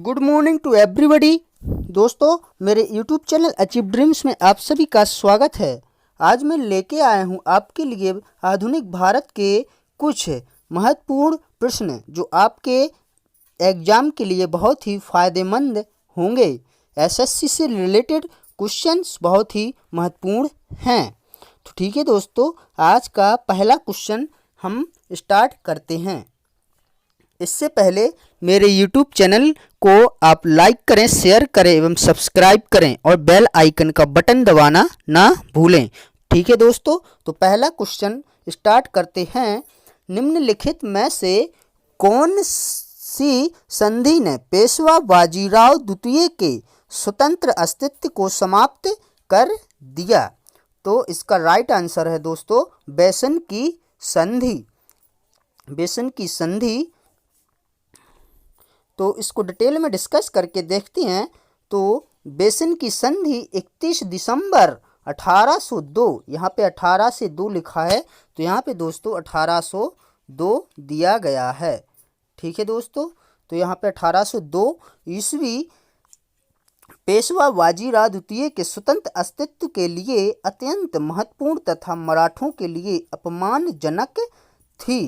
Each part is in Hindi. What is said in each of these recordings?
Good morning to everybody. दोस्तों, मेरे यूट्यूब चैनल अचीव ड्रीम्स में आप सभी का स्वागत है। आज मैं लेके आया हूँ आपके लिए आधुनिक भारत के कुछ महत्वपूर्ण प्रश्न जो आपके एग्जाम के लिए बहुत ही फायदेमंद होंगे। एसएससी से रिलेटेड क्वेश्चंस बहुत ही महत्वपूर्ण हैं। तो ठीक है दोस्तों, आज का पहला क्वेश्चन हम स्टार्ट करते हैं। इससे पहले मेरे YouTube चैनल को आप लाइक करें, शेयर करें एवं सब्सक्राइब करें और बेल आइकन का बटन दबाना ना भूलें। ठीक है दोस्तों, तो पहला क्वेश्चन स्टार्ट करते हैं। निम्नलिखित में से कौन सी संधि ने पेशवा बाजीराव द्वितीय के स्वतंत्र अस्तित्व को समाप्त कर दिया? तो इसका राइट आंसर है दोस्तों बेसन की संधि। बेसन की संधि, तो इसको डिटेल में डिस्कस करके देखते हैं। तो बेसन की संधि 31 दिसंबर 1802, यहाँ पे 18 से 2 लिखा है, तो यहाँ पे दोस्तों 1802 दिया गया है। ठीक है दोस्तों, तो यहाँ पे 1802 ईस्वी पेशवा बाजीराव द्वितीय के स्वतंत्र अस्तित्व के लिए अत्यंत महत्वपूर्ण तथा मराठों के लिए अपमानजनक थी।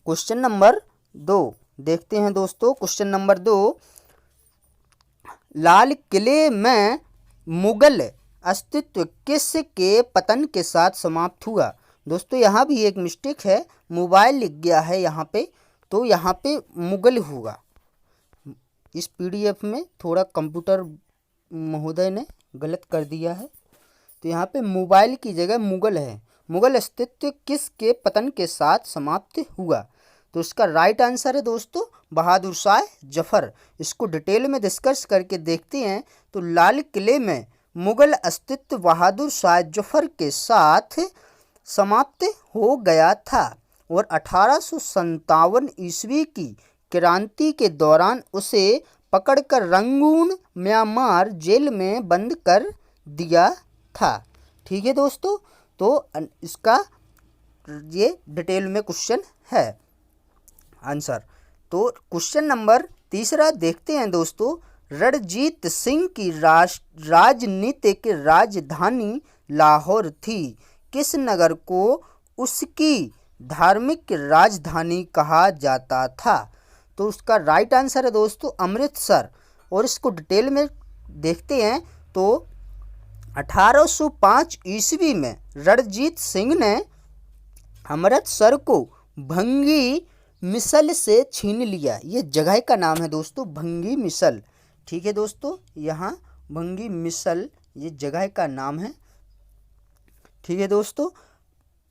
क्वेश्चन नंबर 2 देखते हैं दोस्तों। क्वेश्चन नंबर 2, लाल किले में मुगल अस्तित्व किस के पतन के साथ समाप्त हुआ? दोस्तों यहाँ भी एक मिस्टेक है, मोबाइल लिख गया है यहाँ पे, तो यहाँ पे मुगल होगा। इस पीडीएफ में थोड़ा कंप्यूटर महोदय ने गलत कर दिया है, तो यहाँ पे मोबाइल की जगह मुगल है। मुगल अस्तित्व किस के पतन के साथ समाप्त हुआ? तो इसका राइट आंसर है दोस्तों बहादुर शाह जफर। इसको डिटेल में डिस्कस करके देखते हैं। तो लाल किले में मुगल अस्तित्व बहादुर शाह जफर के साथ समाप्त हो गया था और 1857 ईस्वी की क्रांति के दौरान उसे पकड़कर रंगून म्यांमार जेल में बंद कर दिया था। ठीक है दोस्तों, तो इसका ये डिटेल में क्वेश्चन है आंसर। तो क्वेश्चन नंबर 3 देखते हैं दोस्तों। रणजीत सिंह की राजनीतिक राजधानी लाहौर थी। किस नगर को उसकी धार्मिक राजधानी कहा जाता था? तो उसका राइट आंसर है दोस्तों अमृतसर। और इसको डिटेल में देखते हैं। तो 1805 ईस्वी में रणजीत सिंह ने अमृतसर को भंगी मिसल से छीन लिया। ये जगह का नाम है दोस्तों भंगी मिसल। ठीक है दोस्तों, यहाँ भंगी मिसल ये जगह का नाम है। ठीक है दोस्तों,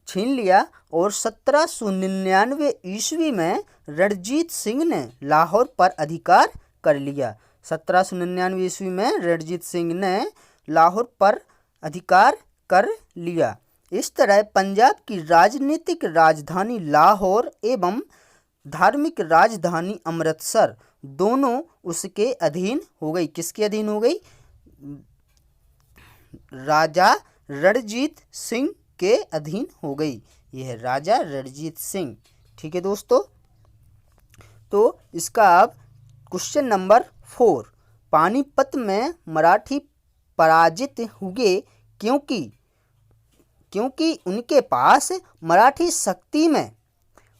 छीन लिया। और 1799 ईस्वी में रणजीत सिंह ने लाहौर पर अधिकार कर लिया। 1799 ईस्वी में रणजीत सिंह ने लाहौर पर अधिकार कर लिया। इस तरह पंजाब की राजनीतिक राजधानी लाहौर एवं धार्मिक राजधानी अमृतसर दोनों उसके अधीन हो गई। किसके अधीन हो गई? राजा रणजीत सिंह के अधीन हो गई। यह है राजा रणजीत सिंह। ठीक है दोस्तों, तो इसका अब क्वेश्चन नंबर 4, पानीपत में मराठी पराजित हुए क्योंकि उनके पास मराठी शक्ति में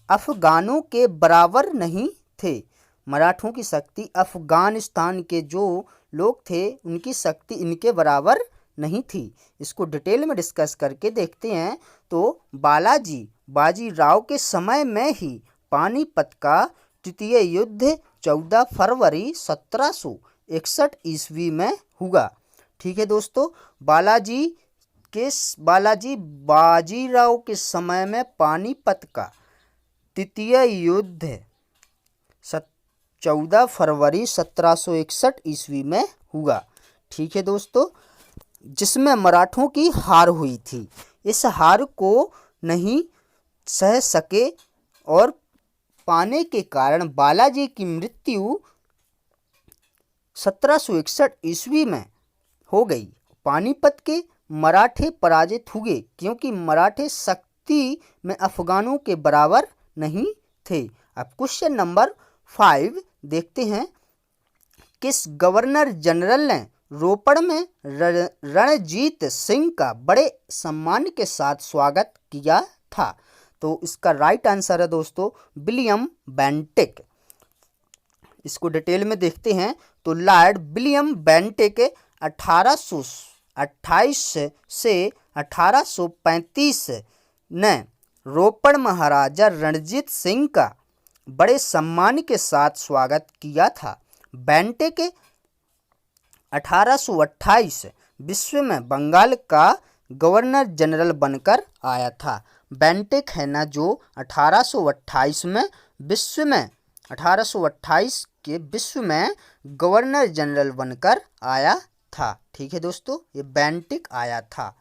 अफगानों के बराबर नहीं थे। मराठों की शक्ति अफगानिस्तान के जो लोग थे उनकी शक्ति इनके बराबर नहीं थी। इसको डिटेल में डिस्कस करके देखते हैं। तो बाजीराव के समय में ही पानीपत का तृतीय युद्ध 14 फरवरी 1761 ईस्वी में हुआ। ठीक है दोस्तों, बाजीराव के समय में पानीपत का तृतीय युद्ध 14 फरवरी 1761 ईस्वी में हुआ। ठीक है दोस्तों, जिसमें मराठों की हार हुई थी। इस हार को नहीं सह सके और पाने के कारण बालाजी की मृत्यु 1761 ईस्वी में हो गई। पानीपत के मराठे पराजित हुए क्योंकि मराठे शक्ति में अफगानों के बराबर नहीं थे। अब क्वेश्चन नंबर 5 देखते हैं। किस गवर्नर जनरल ने रोपड़ में रणजीत सिंह का बड़े सम्मान के साथ स्वागत किया था? तो इसका राइट आंसर है दोस्तों विलियम बेंटिक। इसको डिटेल में देखते हैं तो लॉर्ड विलियम बेंटिक 1828 से 1835 ने रोपड़ महाराजा रणजीत सिंह का बड़े सम्मान के साथ स्वागत किया था। बेंटिक 1828 विश्व में बंगाल का गवर्नर जनरल बनकर आया था। बेंटिक है ना जो 1828 में विश्व में 1828 के विश्व में गवर्नर जनरल बनकर आया था। ठीक है दोस्तों, ये बेंटिक आया था।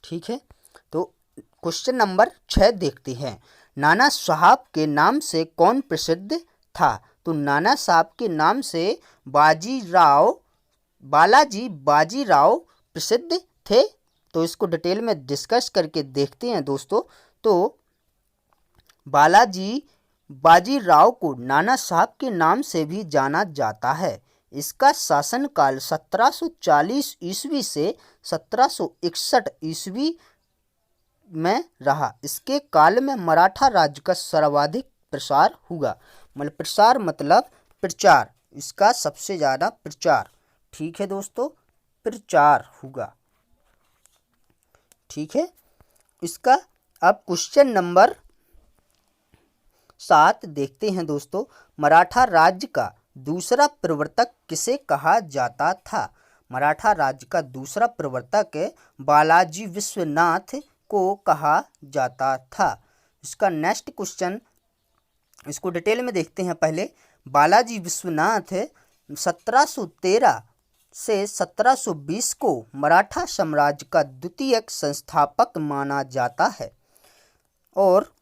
ठीक है, तो क्वेश्चन नंबर 6 देखते हैं। नाना साहब के नाम से कौन प्रसिद्ध था? तो नाना साहब के नाम से बालाजी बाजीराव प्रसिद्ध थे। तो इसको डिटेल में डिस्कस करके देखते हैं दोस्तों। तो बालाजी बाजीराव को नाना साहब के नाम से भी जाना जाता है। इसका शासनकाल 1740 ईस्वी से 1761 ईस्वी में रहा। इसके काल में मराठा राज्य का सर्वाधिक प्रसार हुआ। मतलब प्रसार मतलब प्रचार, इसका सबसे ज़्यादा प्रचार। ठीक है दोस्तों, प्रचार हुआ। ठीक है, इसका अब क्वेश्चन नंबर 7 देखते हैं दोस्तों। मराठा राज्य का दूसरा प्रवर्तक किसे कहा जाता था? मराठा राज्य का दूसरा प्रवर्तक बालाजी विश्वनाथ को कहा जाता था। इसका नेक्स्ट क्वेश्चन, इसको डिटेल में देखते हैं। पहले बालाजी विश्वनाथ 1713 से 1720 को मराठा साम्राज्य का द्वितीय संस्थापक माना जाता है और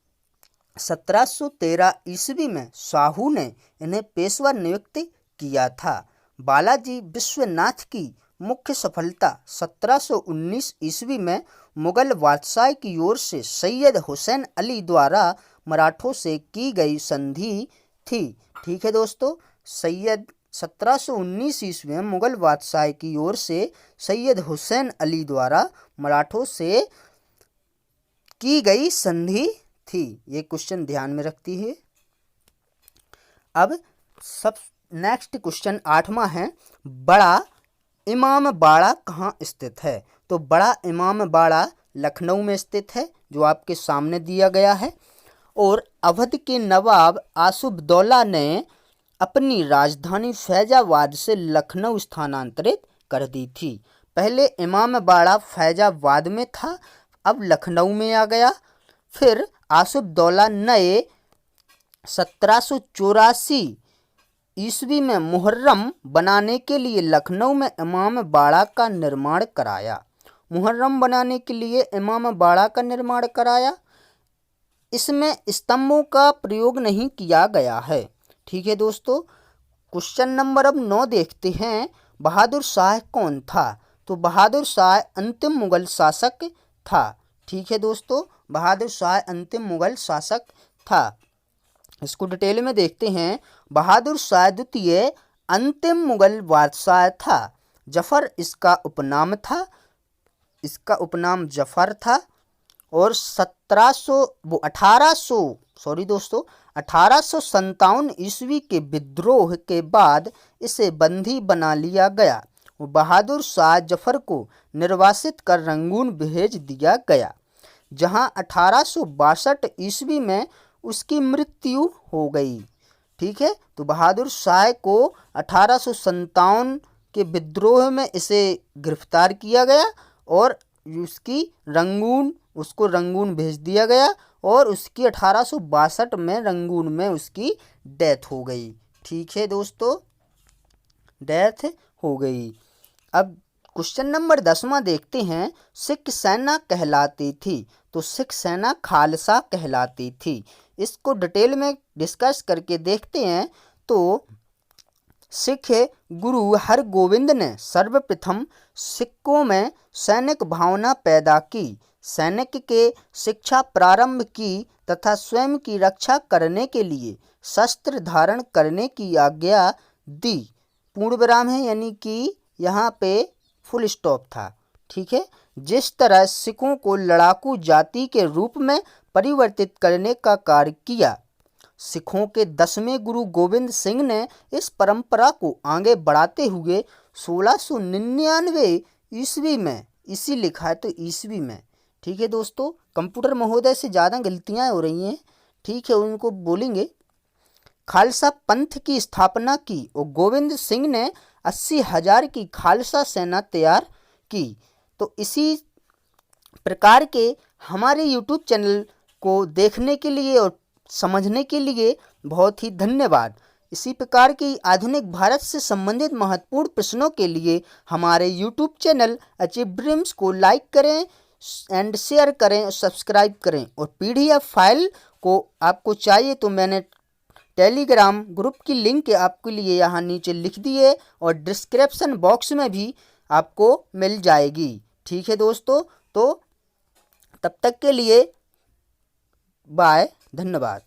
1713 ईस्वी में शाहू ने इन्हें पेशवा नियुक्त किया था। बालाजी विश्वनाथ की मुख्य सफलता 1719 ईस्वी में मुगल बादशाह की ओर से सैयद हुसैन अली द्वारा मराठों से की गई संधि थी। ठीक है दोस्तों, 1719 ईस्वी में मुगल बादशाह की ओर से सैयद हुसैन अली द्वारा मराठों से की गई संधि थी। ये क्वेश्चन ध्यान में रखती है। अब सब नेक्स्ट क्वेश्चन 8वां है, बड़ा इमाम बाड़ा कहाँ स्थित है? तो बड़ा इमाम बाड़ा लखनऊ में स्थित है, जो आपके सामने दिया गया है। और अवध के नवाब आसुफदौला ने अपनी राजधानी फैजाबाद से लखनऊ स्थानांतरित कर दी थी। पहले इमाम बाड़ा फैजाबाद में था, अब लखनऊ में आ गया। फिर आसुफदौला नए 1784 ईस्वी में मुहर्रम बनाने के लिए लखनऊ में इमाम बाड़ा का निर्माण कराया। मुहर्रम बनाने के लिए इमाम बाड़ा का निर्माण कराया। इसमें स्तंभों का प्रयोग नहीं किया गया है। ठीक है दोस्तों, क्वेश्चन नंबर अब 9 देखते हैं। बहादुर शाह कौन था? तो बहादुर शाह अंतिम मुगल शासक था। ठीक है दोस्तों, बहादुर शाह अंतिम मुगल शासक था। इसको डिटेल में देखते हैं। बहादुर शाह द्वितीय अंतिम मुगल बादशाह था। जफर इसका उपनाम था, इसका उपनाम जफर था। और 1857 ईस्वी के विद्रोह के बाद इसे बंदी बना लिया गया। बहादुर शाह जफर को निर्वासित कर रंगून भेज दिया गया, जहां 1862 ईस्वी में उसकी मृत्यु हो गई। ठीक है, तो बहादुर शाह को 1857 के विद्रोह में इसे गिरफ्तार किया गया और उसको रंगून भेज दिया गया और उसकी 1862 में रंगून में उसकी डेथ हो गई। ठीक है दोस्तों, डेथ हो गई। अब क्वेश्चन नंबर 10वां देखते हैं। सिख सेना कहलाती थी? तो सिख सेना खालसा कहलाती थी। इसको डिटेल में डिस्कस करके देखते हैं। तो सिख गुरु हरगोविंद ने सर्वप्रथम सिखों में सैनिक भावना पैदा की। सैनिक के शिक्षा प्रारंभ की तथा स्वयं की रक्षा करने के लिए शस्त्र धारण करने की आज्ञा दी। पूर्ण विराम है, यानी कि यहाँ पे फुल स्टॉप था। ठीक है। जिस तरह सिखों को लड़ाकू जाति के रूप में परिवर्तित करने का कार्य किया। सिखों के 10वें गुरु गोविंद सिंह ने इस परंपरा को आगे बढ़ाते हुए 1699 ईस्वी में, इसी लिखा है तो ईस्वी में, ठीक है दोस्तों, कंप्यूटर महोदय से ज़्यादा गलतियां हो रही हैं, ठीक है, उनको बोलेंगे, खालसा पंथ की स्थापना की और गोविंद सिंह ने 80,000 की खालसा सेना तैयार की। तो इसी प्रकार के हमारे YouTube चैनल को देखने के लिए और समझने के लिए बहुत ही धन्यवाद। इसी प्रकार की आधुनिक भारत से संबंधित महत्वपूर्ण प्रश्नों के लिए हमारे YouTube चैनल अचीव ड्रीम्स को लाइक करें एंड शेयर करें, सब्सक्राइब करें। और PDF फाइल को आपको चाहिए तो मैंने टेलीग्राम ग्रुप की लिंक आपके लिए यहाँ नीचे लिख दी है और डिस्क्रिप्शन बॉक्स में भी आपको मिल जाएगी। ठीक है दोस्तों, तो तब तक के लिए बाय, धन्यवाद।